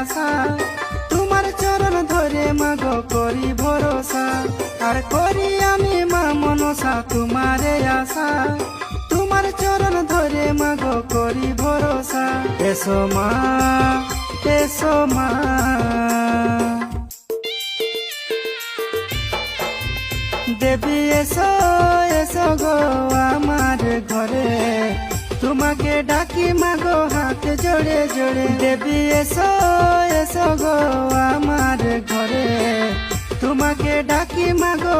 আশা, তোমার চরণ ধরে মাগো করি ভরসা। আর করি আমি মা মনসা তোমারে আশা, তোমার চরণ ধরে মাগো করি ভরসা। এসো মা, এসো মা, দেবী এসো এসো গো আমার ঘরে, তোমাকে ডাকি মাগো হাত জোড়ে জোড়ে। দেবী এসো এসো গো আমার ঘরে, তোমাকে ডাকি মাগো